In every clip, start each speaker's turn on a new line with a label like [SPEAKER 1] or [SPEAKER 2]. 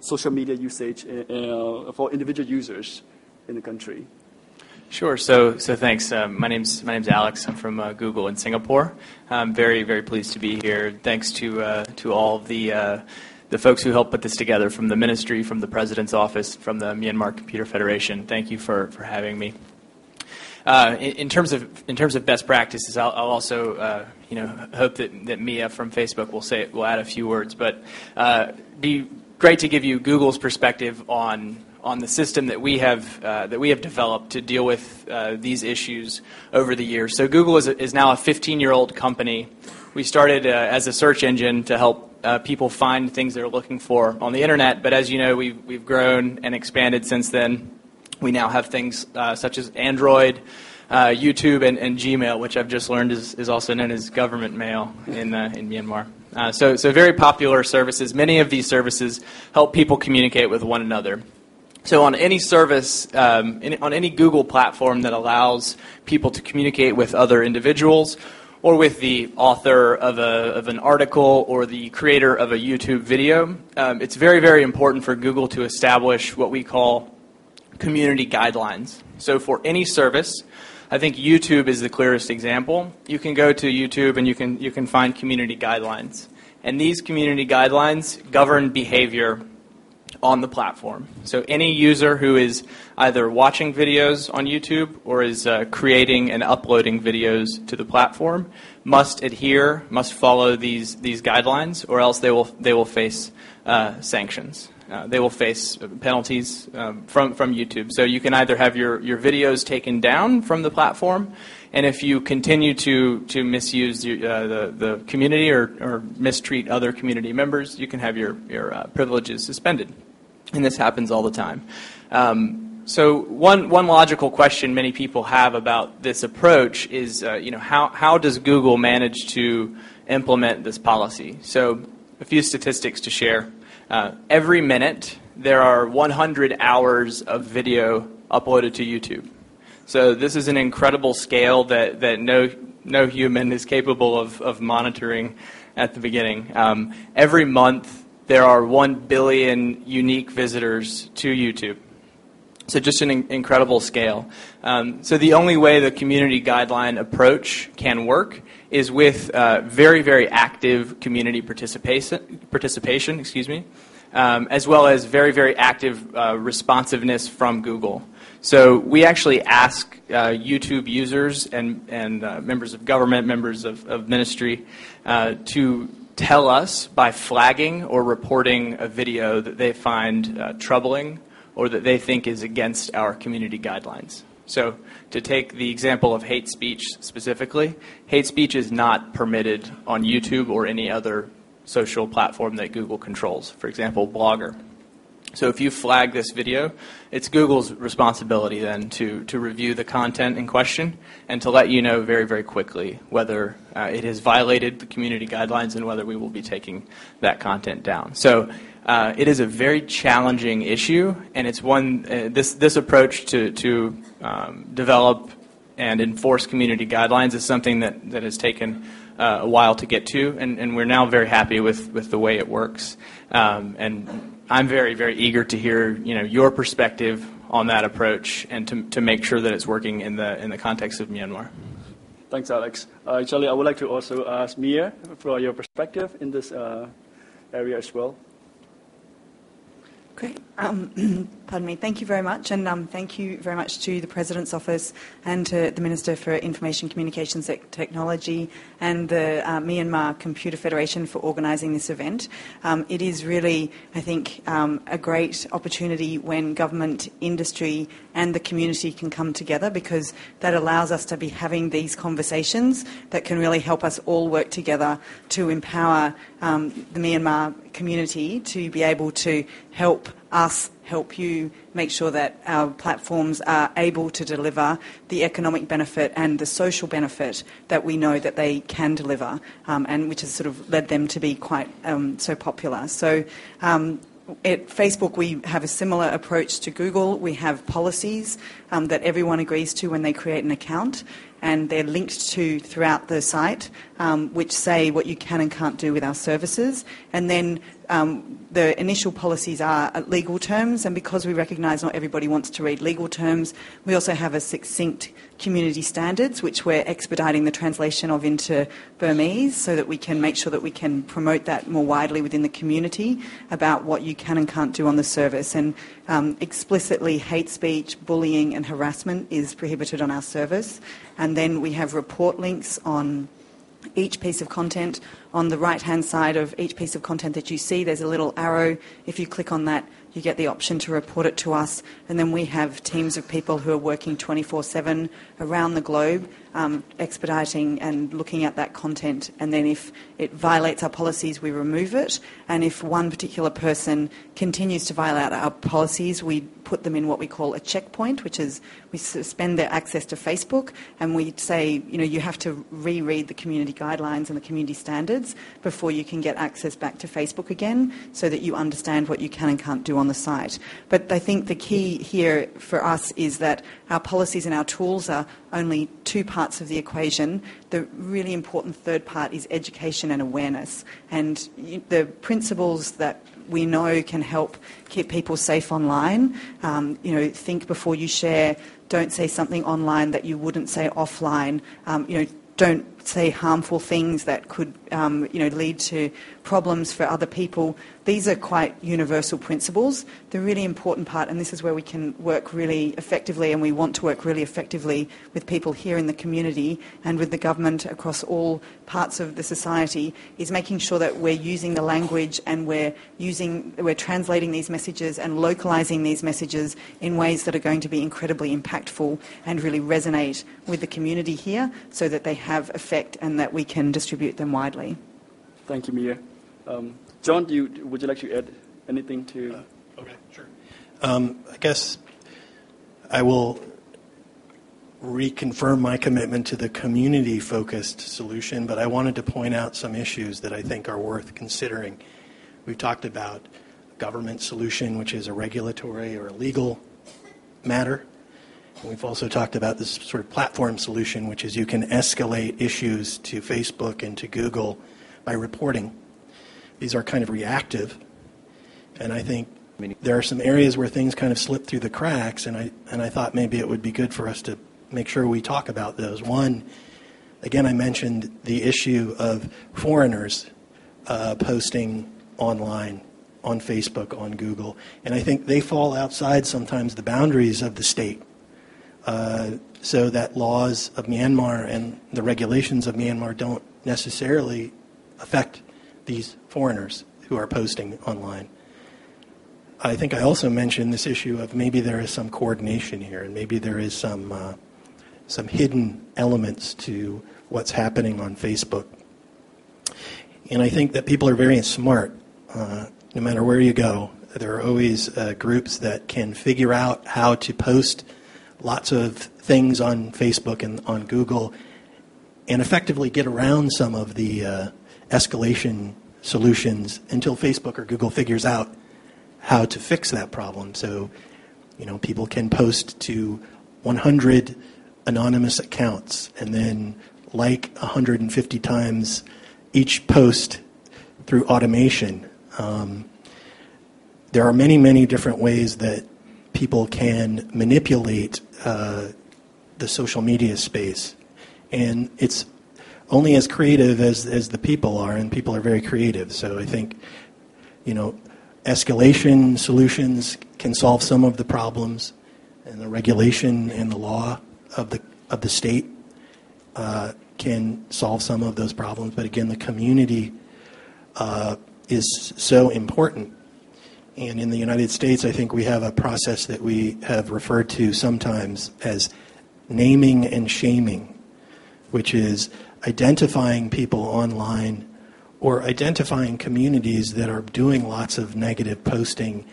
[SPEAKER 1] social media usage for individual users in the country?
[SPEAKER 2] Sure. So thanks. My name's Alex. I'm from Google in Singapore. I'm very, very pleased to be here. Thanks to all of the folks who helped put this together, from the ministry, from the president's office, from the Myanmar Computer Federation. Thank you for having me. In terms of best practices, I'll also hope that Mia from Facebook will add a few words. But be great to give you Google's perspective on the system that we have developed to deal with these issues over the years. So Google is now a 15-year-old company. We started as a search engine to help people find things they're looking for on the internet. But as you know, we've grown and expanded since then. We now have things such as Android, YouTube, and Gmail, which I've just learned is also known as government mail in Myanmar. So very popular services. Many of these services help people communicate with one another. So on any service, on any Google platform that allows people to communicate with other individuals, or with the author of an article, or the creator of a YouTube video, it's very, very important for Google to establish what we call community guidelines. So for any service, I think YouTube is the clearest example. You can go to YouTube and you can find community guidelines. And these community guidelines govern behavior on the platform. So any user who is either watching videos on YouTube or is creating and uploading videos to the platform must follow these guidelines, or else they will face sanctions. They will face penalties from YouTube. So you can either have your videos taken down from the platform, and if you continue to misuse the community or mistreat other community members, you can have your privileges suspended. And this happens all the time. So one logical question many people have about this approach is, how does Google manage to implement this policy? So a few statistics to share. Every minute, there are 100 hours of video uploaded to YouTube. So this is an incredible scale that no human is capable of monitoring at the beginning. Every month, there are 1 billion unique visitors to YouTube. So just an incredible scale. So the only way the community guideline approach can work is with very, very active community participation, as well as very, very active responsiveness from Google. So we actually ask YouTube users and members of government, members of ministry, to tell us by flagging or reporting a video that they find troubling or that they think is against our community guidelines. So to take the example of hate speech specifically, hate speech is not permitted on YouTube or any other social platform that Google controls, for example, Blogger. So if you flag this video, it's Google's responsibility then to review the content in question and to let you know very, very quickly whether it has violated the community guidelines and whether we will be taking that content down. So it is a very challenging issue, and it's one, this approach to develop and enforce community guidelines is something that has taken a while to get to, and we're now very happy with the way it works. And I'm very, very eager to hear your perspective on that approach and to make sure that it's working in the context of Myanmar.
[SPEAKER 1] Thanks, Alex. Actually, I would like to also ask Mia for your perspective in this area as well.
[SPEAKER 3] Great. Pardon me. Thank you very much, and thank you very much to the President's Office and to the Minister for Information Communications Technology and the Myanmar Computer Federation for organising this event. It is really, I think, a great opportunity when government, industry and the community can come together, because that allows us to be having these conversations that can really help us all work together to empower the Myanmar community to be able to help us help you make sure that our platforms are able to deliver the economic benefit and the social benefit that we know that they can deliver, and which has sort of led them to be quite so popular. So at Facebook, we have a similar approach to Google. We have policies that everyone agrees to when they create an account. and they're linked to throughout the site, which say what you can and can't do with our services. And then the initial policies are legal terms, and because we recognise not everybody wants to read legal terms, we also have a succinct community standards, which we're expediting the translation of into Burmese so that we can make sure that we can promote that more widely within the community about what you can and can't do on the service. And explicitly hate speech, bullying and harassment is prohibited on our service. And then we have report links on each piece of content. On the right-hand side of each piece of content that you see, there's a little arrow. If you click on that, you get the option to report it to us. And then we have teams of people who are working 24/7 around the globe, expediting and looking at that content. And then if it violates our policies, we remove it. And if one particular person continues to violate our policies, we put them in what we call a checkpoint, which is we suspend their access to Facebook, and we say, you have to reread the community guidelines and the community standards before you can get access back to Facebook again, so that you understand what you can and can't do on the site. But I think the key here for us is that our policies and our tools are only two parts of the equation. The really important third part is education and awareness. And the principles that we know can help keep people safe online. Think before you share. Don't say something online that you wouldn't say offline. Don't say harmful things that could, lead to problems for other people. These are quite universal principles. The really important part, and this is where we can work really effectively, and we want to work really effectively with people here in the community and with the government across all parts of the society, is making sure that we're using the language and we're translating these messages and localising these messages in ways that are going to be incredibly impactful and really resonate with the community here, so that they have effect and that we can distribute them widely.
[SPEAKER 1] Thank you, Mia. John, would you like to add anything to?
[SPEAKER 4] Okay, sure. I guess I will reconfirm my commitment to the community-focused solution, but I wanted to point out some issues that I think are worth considering. We've talked about a government solution, which is a regulatory or a legal matter. And we've also talked about this sort of platform solution, which is you can escalate issues to Facebook and to Google by reporting. These are kind of reactive, and I think there are some areas where things kind of slip through the cracks, and I thought maybe it would be good for us to make sure we talk about those. One, again, I mentioned the issue of foreigners posting online, on Facebook, on Google, and I think they fall outside sometimes the boundaries of the state, so that laws of Myanmar and the regulations of Myanmar don't necessarily affect these foreigners who are posting online. I think I also mentioned this issue of maybe there is some coordination here, and maybe there is some hidden elements to what's happening on Facebook. And I think that people are very smart. No matter where you go, there are always groups that can figure out how to post lots of things on Facebook and on Google and effectively get around some of the escalation solutions until Facebook or Google figures out how to fix that problem. So, people can post to 100 anonymous accounts and then like 150 times each post through automation. There are many, many different ways that people can manipulate the social media space. And it's only as creative as the people are, and people are very creative. So I think, escalation solutions can solve some of the problems, and the regulation and the law of the state can solve some of those problems. But again, the community is so important. And in the United States, I think we have a process that we have referred to sometimes as naming and shaming, which is identifying people online or identifying communities that are doing lots of negative posting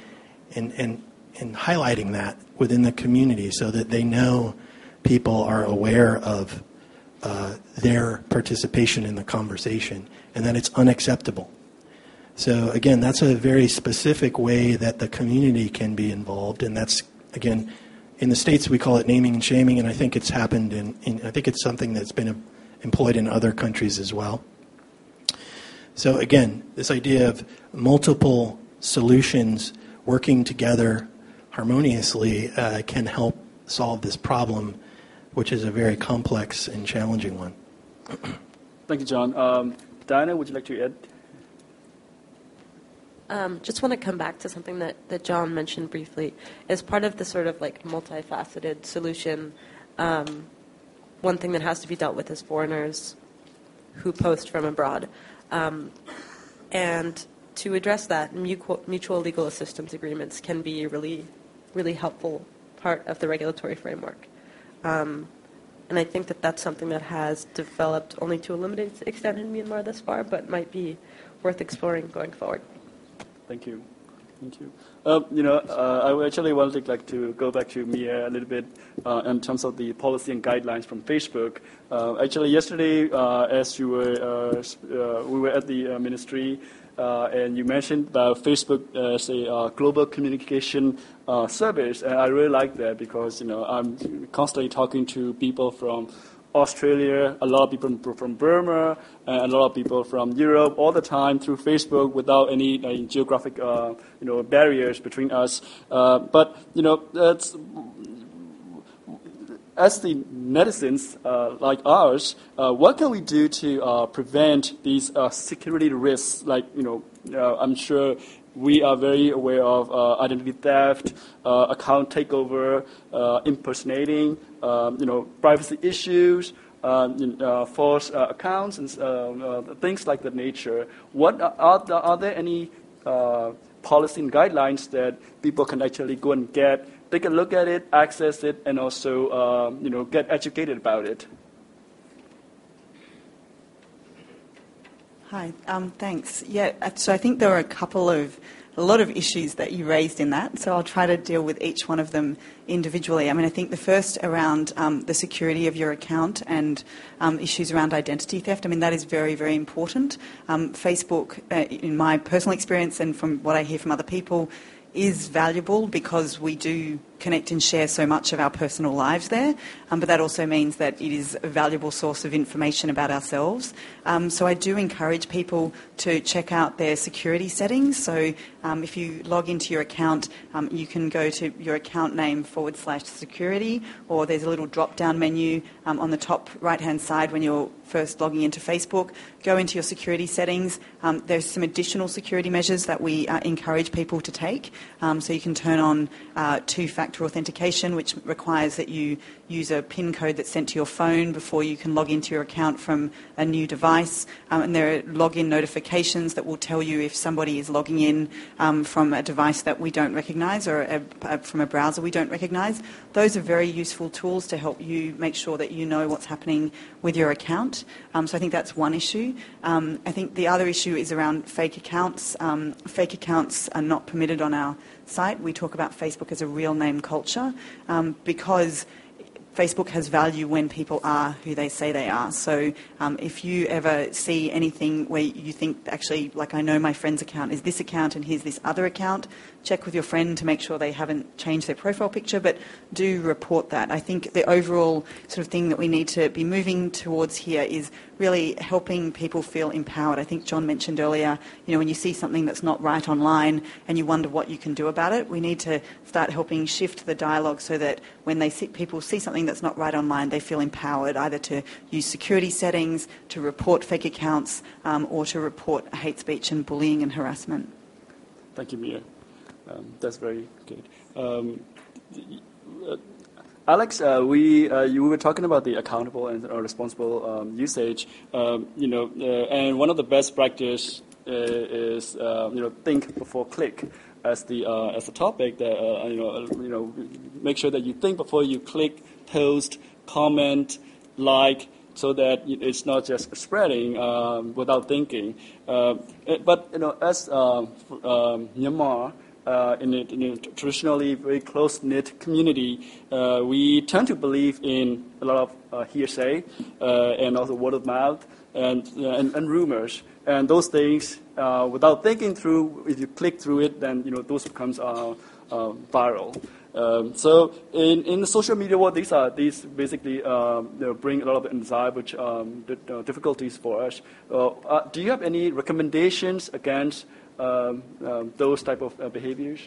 [SPEAKER 4] and highlighting that within the community so that they know people are aware of their participation in the conversation and that it's unacceptable. So again, that's a very specific way that the community can be involved, and that's, again, In the States, we call it naming and shaming, and I think it's happened I think it's something that's been employed in other countries as well. So again, this idea of multiple solutions working together harmoniously can help solve this problem, which is a very complex and challenging one.
[SPEAKER 1] Thank you, John. Diana, would you like to add?
[SPEAKER 5] Just want to come back to something that John mentioned briefly. As part of the sort of like multifaceted solution, one thing that has to be dealt with is foreigners who post from abroad. And to address that, mutual legal assistance agreements can be a really, really helpful part of the regulatory framework. And I think that that's something that has developed only to a limited extent in Myanmar thus far, but might be worth exploring going forward.
[SPEAKER 1] Thank you. Thank you. I actually wanted to go back to Mia a little bit in terms of the policy and guidelines from Facebook. Actually, yesterday, as you were, we were at the ministry, and you mentioned about Facebook as a global communication service, and I really like that because I'm constantly talking to people from Australia, a lot of people from Burma, and a lot of people from Europe all the time through Facebook without any geographic barriers between us. But that's, as the medicines like ours, what can we do to prevent these security risks? I'm sure we are very aware of identity theft, account takeover, impersonating, privacy issues, false accounts, and things like that nature. What are there any policy and guidelines that people can actually go and take a look at it, access it, and also get educated about it?
[SPEAKER 3] Hi, thanks. Yeah, so I think there are a lot of issues that you raised in that, so I'll try to deal with each one of them individually. I mean, I think the first around the security of your account and issues around identity theft, I mean, that is very, very important. Facebook, in my personal experience and from what I hear from other people, is valuable because we do connect and share so much of our personal lives there, but that also means that it is a valuable source of information about ourselves. So I do encourage people to check out their security settings. So if you log into your account, you can go to your account name /security, or there's a little drop-down menu on the top right-hand side when you're first logging into Facebook. Go into your security settings. There's some additional security measures that we encourage people to take. So you can turn on two-factor authentication, which requires that you use a PIN code that's sent to your phone before you can log into your account from a new device. And there are login notifications that will tell you if somebody is logging in from a device that we don't recognise or from a browser we don't recognise. Those are very useful tools to help you make sure that you know what's happening with your account. So I think that's one issue. I think the other issue is around fake accounts. Fake accounts are not permitted on our site. We talk about Facebook as a real name culture because Facebook has value when people are who they say they are. So if you ever see anything where you think, actually, like I know my friend's account is this account and here's this other account, check with your friend to make sure they haven't changed their profile picture, but do report that. I think the overall sort of thing that we need to be moving towards here is really helping people feel empowered. I think John mentioned earlier, when you see something that's not right online and you wonder what you can do about it, we need to start helping shift the dialogue so that when people see something that's not right online, they feel empowered either to use security settings, to report fake accounts, or to report hate speech and bullying and harassment.
[SPEAKER 1] Thank you, Mia. That's very good. Alex, you were talking about the accountable and responsible usage, and one of the best practice is think before click as the topic. That make sure that you think before you click, post, comment, like, so that it's not just spreading without thinking. But as Myanmar. In a traditionally very close-knit community, we tend to believe in a lot of hearsay and also word of mouth and rumors. And those things, without thinking through, if you click through it, then those becomes viral. So in the social media world, these basically bring a lot of anxiety, difficulties for us. Do you have any recommendations against those type of behaviors?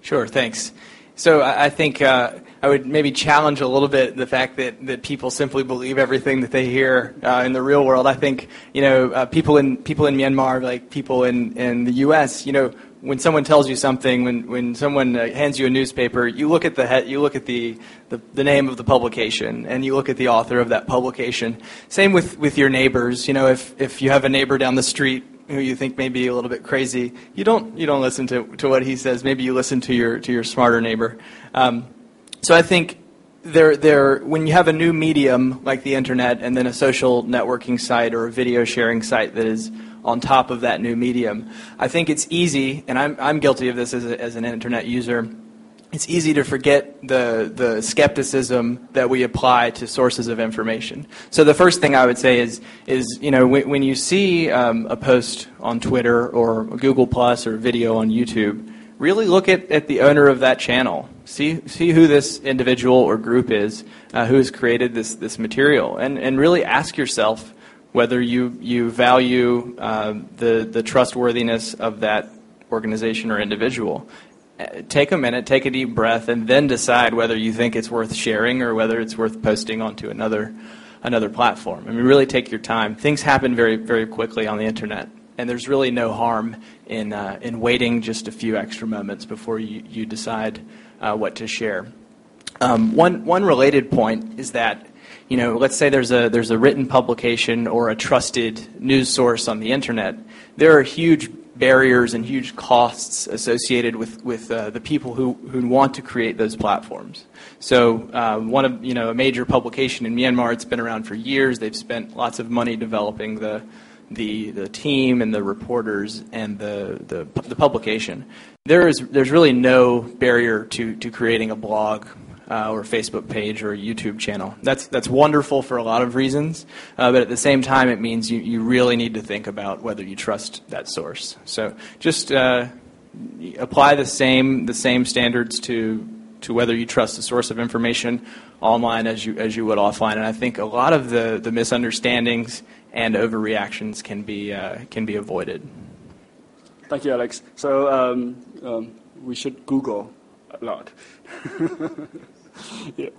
[SPEAKER 2] Sure, thanks. So I think I would maybe challenge a little bit the fact that people simply believe everything that they hear in the real world. I think people in Myanmar, like people in the U.S., when someone tells you something, when someone hands you a newspaper, you look at the name of the publication, and you look at the author of that publication. Same with your neighbors. If you have a neighbor down the street who you think may be a little bit crazy, you don't listen to what he says. Maybe you listen to your smarter neighbor. So I think when you have a new medium like the internet, and then a social networking site or a video sharing site that is on top of that new medium, I think it's easy, and I'm guilty of this as an internet user. It's easy to forget the skepticism that we apply to sources of information. So the first thing I would say is when you see a post on Twitter or Google Plus or video on YouTube, really look at the owner of that channel. See who this individual or group is who has created this material, and really ask yourself whether you value the trustworthiness of that organization or individual. Take a minute, take a deep breath, and then decide whether you think it's worth sharing or whether it's worth posting onto another platform. I mean, really take your time. Things happen very, very quickly on the internet, and there's really no harm in waiting just a few extra moments before you decide what to share. One related point is that let's say there's a written publication or a trusted news source on the internet. There are huge barriers and huge costs associated with the people who want to create those platforms. So a major publication in Myanmar, it's been around for years. They've spent lots of money developing the team and the reporters and the publication. There's really no barrier to creating a blog or a Facebook page or a YouTube channel. That's wonderful for a lot of reasons, but at the same time it means you really need to think about whether you trust that source. So just apply the same standards to whether you trust a source of information online as you would offline. And I think a lot of the misunderstandings and overreactions can be avoided.
[SPEAKER 1] Thank you, Alex. So we should Google a lot. Yeah.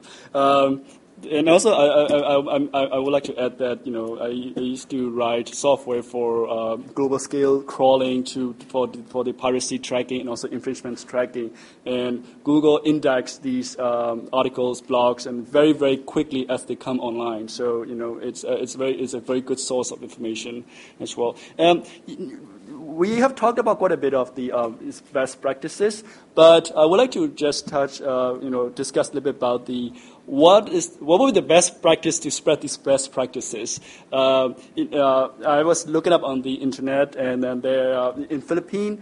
[SPEAKER 1] And also, I would like to add that I used to write software for global scale crawling for the piracy tracking and also infringements tracking. And Google indexed these articles, blogs, and very, very quickly as they come online. So it's a very good source of information as well. We have talked about quite a bit of the best practices, but I would like to just touch, discuss a little bit about what would be the best practice to spread these best practices. I was looking up on the internet, and then in Philippines,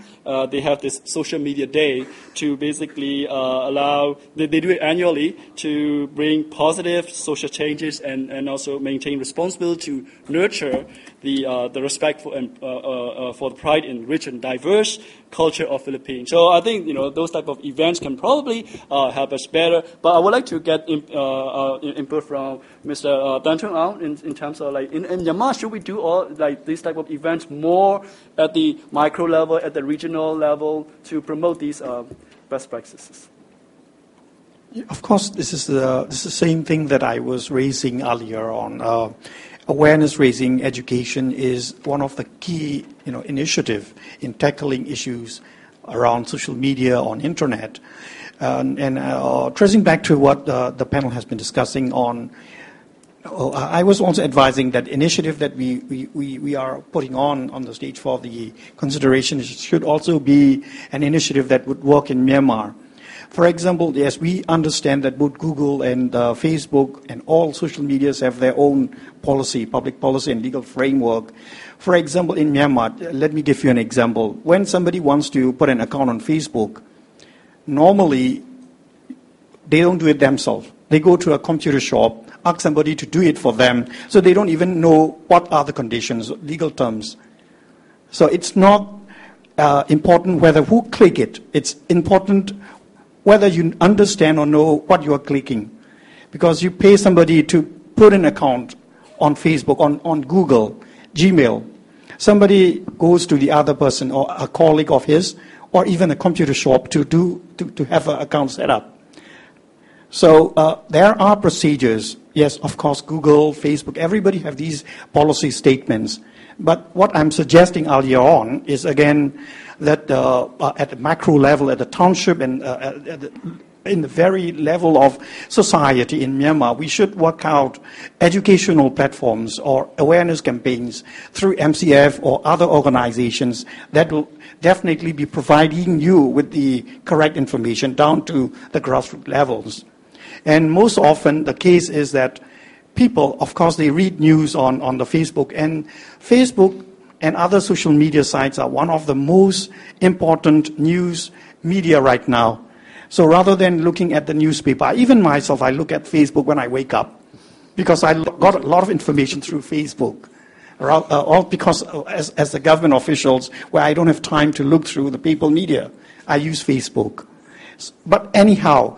[SPEAKER 1] they have this social media day to basically they do it annually to bring positive social changes and also maintain responsibility to nurture the respect for the pride in rich and diverse culture of Philippines. So I think those type of events can probably help us better. But I would like to get input from Mr. Aung in terms of in Myanmar, should we do all these type of events more at the micro level, at the regional level, to promote these best practices?
[SPEAKER 6] Of course, this is the same thing that I was raising earlier on. Awareness raising education is one of the key initiative in tackling issues around social media on internet. And tracing back to what the panel has been discussing on, I was also advising that initiative that we are putting on the stage for the consideration should also be an initiative that would work in Myanmar. For example, yes, we understand that both Google and Facebook and all social medias have their own policy, public policy and legal framework. For example, in Myanmar, let me give you an example. When somebody wants to put an account on Facebook, normally they don't do it themselves. They go to a computer shop, ask somebody to do it for them, so they don't even know what are the conditions, legal terms. So it's not important whether who click it. It's important whether you understand or know what you are clicking. Because you pay somebody to put an account on Facebook, on Google, Gmail. Somebody goes to the other person or a colleague of his or even a computer shop to have an account set up. So there are procedures. Yes, of course, Google, Facebook, everybody have these policy statements. But what I'm suggesting earlier on is, again, that at the macro level, at the township and in the very level of society in Myanmar, we should work out educational platforms or awareness campaigns through MCF or other organizations that will definitely be providing you with the correct information down to the grassroots levels. And most often the case is that people, of course, they read news on the Facebook, and Facebook and other social media sites are one of the most important news media right now. So rather than looking at the newspaper, even myself, I look at Facebook when I wake up because I got a lot of information through Facebook. All because as the government officials, where I don't have time to look through the paper media, I use Facebook. But anyhow,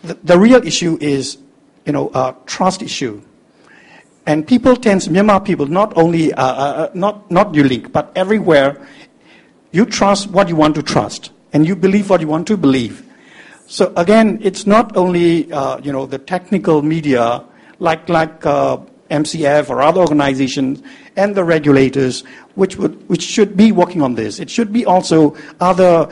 [SPEAKER 6] the real issue is, a trust issue. And people Myanmar people, not only, not Hlaing, but everywhere, you trust what you want to trust, and you believe what you want to believe. So again, it's not only, the technical media, like MCF or other organizations and the regulators, which should be working on this. It should be also other,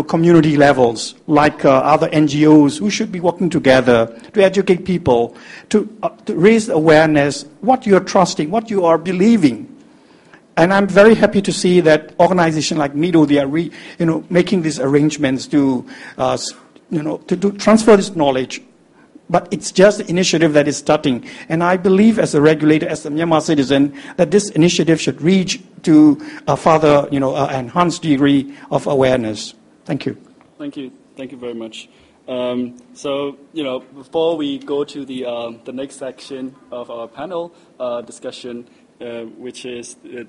[SPEAKER 6] community levels, like other NGOs who should be working together to educate people, to raise awareness, what you are trusting, what you are believing. And I'm very happy to see that organizations like MIDO, they are making these arrangements to transfer this knowledge. But it's just the initiative that is starting. And I believe as a regulator, as a Myanmar citizen, that this initiative should reach to a further, enhanced degree of awareness. Thank you.
[SPEAKER 1] Thank you. Thank you very much. So, before we go to the next section of our panel discussion, which is the